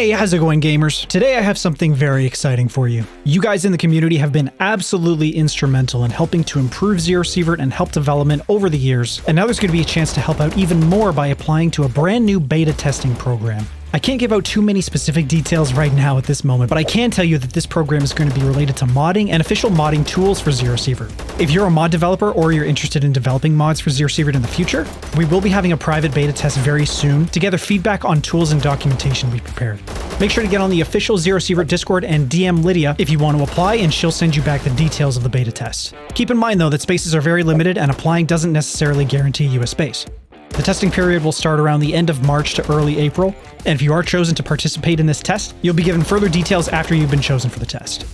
Hey, how's it going, gamers? Today I have something very exciting for you. You guys in the community have been absolutely instrumental in helping to improve ZERO Sievert and help development over the years, and now there's going to be a chance to help out even more by applying to a brand new beta testing program. I can't give out too many specific details right now at this moment, but I can tell you that this program is going to be related to modding and official modding tools for ZERO Sievert. If you're a mod developer or you're interested in developing mods for ZERO Sievert in the future, we will be having a private beta test very soon to gather feedback on tools and documentation we prepared. Make sure to get on the official ZERO Sievert Discord and DM Lydia if you want to apply, and she'll send you back the details of the beta test. Keep in mind though that spaces are very limited and applying doesn't necessarily guarantee you a space. The testing period will start around the end of March to early April, and if you are chosen to participate in this test, you'll be given further details after you've been chosen for the test.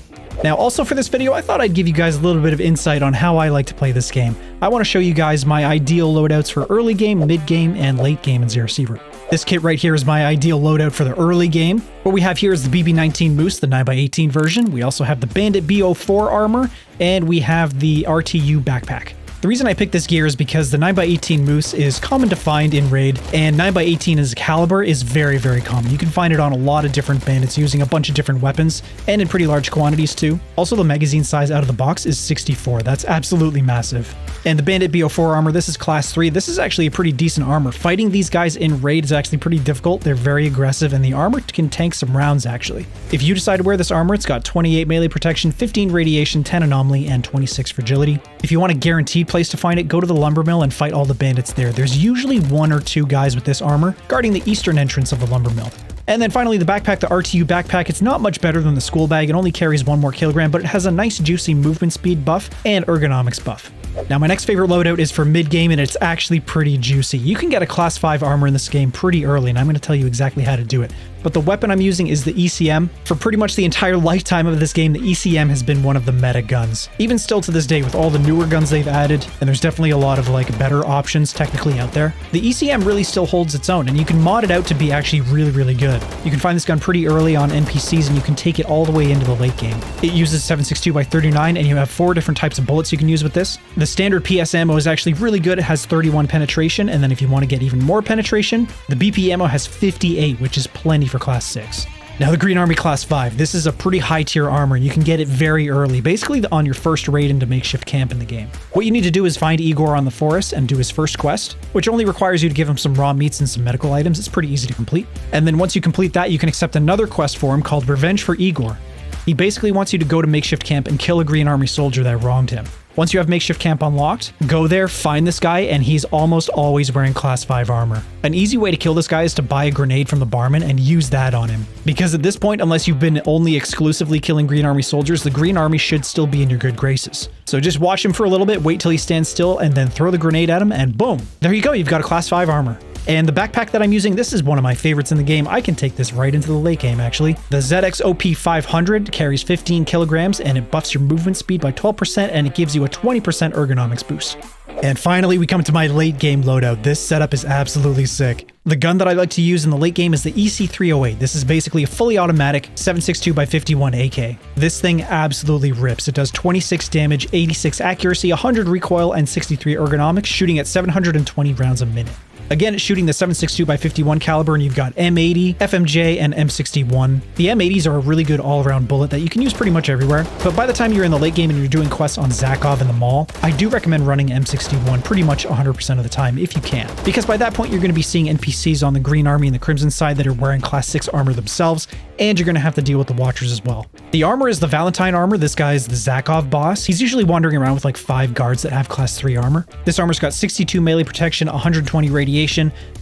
Now, also for this video, I thought I'd give you guys a little bit of insight on how I like to play this game. I want to show you guys my ideal loadouts for early game, mid game, and late game in ZERO Sievert. This kit right here is my ideal loadout for the early game. What we have here is the BB19 Moose, the 9x18 version. We also have the Bandit B04 armor, and we have the RTU backpack. The reason I picked this gear is because the 9x18 Moose is common to find in Raid, and 9x18 as a caliber is very, very common. You can find it on a lot of different bandits using a bunch of different weapons, and in pretty large quantities too. Also, the magazine size out of the box is 64. That's absolutely massive. And the Bandit B04 armor, this is class 3. This is actually a pretty decent armor. Fighting these guys in Raid is actually pretty difficult. They're very aggressive, and the armor can tank some rounds actually. If you decide to wear this armor, it's got 28 melee protection, 15 radiation, 10 anomaly, and 26 fragility. If you want a guaranteed place to find it, go to the lumber mill and fight all the bandits there. There's usually 1 or 2 guys with this armor guarding the eastern entrance of the lumber mill. And then finally the backpack, the RTU backpack. It's not much better than the school bag. It only carries 1 more kilogram, but it has a nice juicy movement speed buff and ergonomics buff. Now, my next favorite loadout is for mid-game, and it's actually pretty juicy. You can get a class 5 armor in this game pretty early, and I'm going to tell you exactly how to do it. But the weapon I'm using is the ECM. For pretty much the entire lifetime of this game, the ECM has been one of the meta guns. Even still to this day, with all the newer guns they've added, and there's definitely a lot of better options technically out there, the ECM really still holds its own, and you can mod it out to be actually really, really good. You can find this gun pretty early on NPCs, and you can take it all the way into the late game. It uses 7.62x39, and you have 4 different types of bullets you can use with this. The standard PS ammo is actually really good. It has 31 penetration, and then if you want to get even more penetration, the BP ammo has 58, which is plenty for class 6. Now the Green Army class 5, this is a pretty high tier armor, and you can get it very early, basically on your first raid into makeshift camp in the game. What you need to do is find Igor on the forest and do his first quest, which only requires you to give him some raw meats and some medical items. It's pretty easy to complete. And then once you complete that, you can accept another quest for him called Revenge for Igor. He basically wants you to go to makeshift camp and kill a Green Army soldier that wronged him. Once you have makeshift camp unlocked, go there, find this guy, and he's almost always wearing class 5 armor. An easy way to kill this guy is to buy a grenade from the barman and use that on him. Because at this point, unless you've been only exclusively killing Green Army soldiers, the Green Army should still be in your good graces. So just watch him for a little bit, wait till he stands still, and then throw the grenade at him, and boom! There you go, you've got a class 5 armor. And the backpack that I'm using, this is one of my favorites in the game. I can take this right into the late game, actually. The ZXOP 500 carries 15 kilograms, and it buffs your movement speed by 12%, and it gives you a 20% ergonomics boost. And finally, we come to my late game loadout. This setup is absolutely sick. The gun that I like to use in the late game is the EC308. This is basically a fully automatic 7.62x51 AK. This thing absolutely rips. It does 26 damage, 86 accuracy, 100 recoil, and 63 ergonomics, shooting at 720 rounds a minute. Again, it's shooting the 7.62x51 caliber, and you've got M80, FMJ, and M61. The M80s are a really good all-around bullet that you can use pretty much everywhere, but by the time you're in the late game and you're doing quests on Zakov in the mall, I do recommend running M61 pretty much 100% of the time if you can, because by that point you're going to be seeing NPCs on the Green Army and the Crimson side that are wearing class 6 armor themselves, and you're going to have to deal with the Watchers as well. The armor is the Valentine armor. This guy is the Zakov boss. He's usually wandering around with like 5 guards that have class 3 armor. This armor's got 62 melee protection, 120 radiation,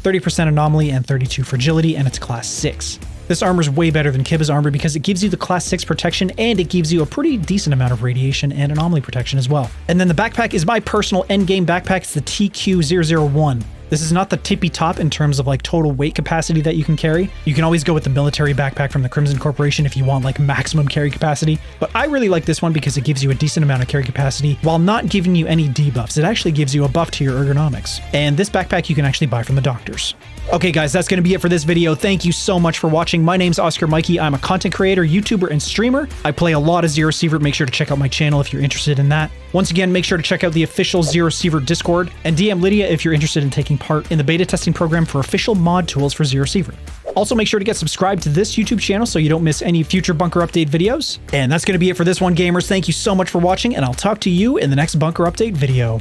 30% anomaly, and 32 fragility, and it's class 6. This armor is way better than Kiba's armor because it gives you the class 6 protection, and it gives you a pretty decent amount of radiation and anomaly protection as well. And then the backpack is my personal endgame backpack. It's the TQ001. This is not the tippy top in terms of total weight capacity that you can carry. You can always go with the military backpack from the Crimson Corporation if you want maximum carry capacity, but I really like this one because it gives you a decent amount of carry capacity while not giving you any debuffs. It actually gives you a buff to your ergonomics. And this backpack you can actually buy from the doctors. Okay guys, that's going to be it for this video. Thank you so much for watching. My name's Oscar Mikey. I'm a content creator, YouTuber, and streamer. I play a lot of ZERO Sievert. Make sure to check out my channel if you're interested in that. Once again, make sure to check out the official ZERO Sievert Discord, and DM Lydia if you're interested in taking part in the beta testing program for official mod tools for ZERO Sievert. Also, make sure to get subscribed to this YouTube channel so you don't miss any future bunker update videos. And that's going to be it for this one, gamers. Thank you so much for watching, and I'll talk to you in the next bunker update video.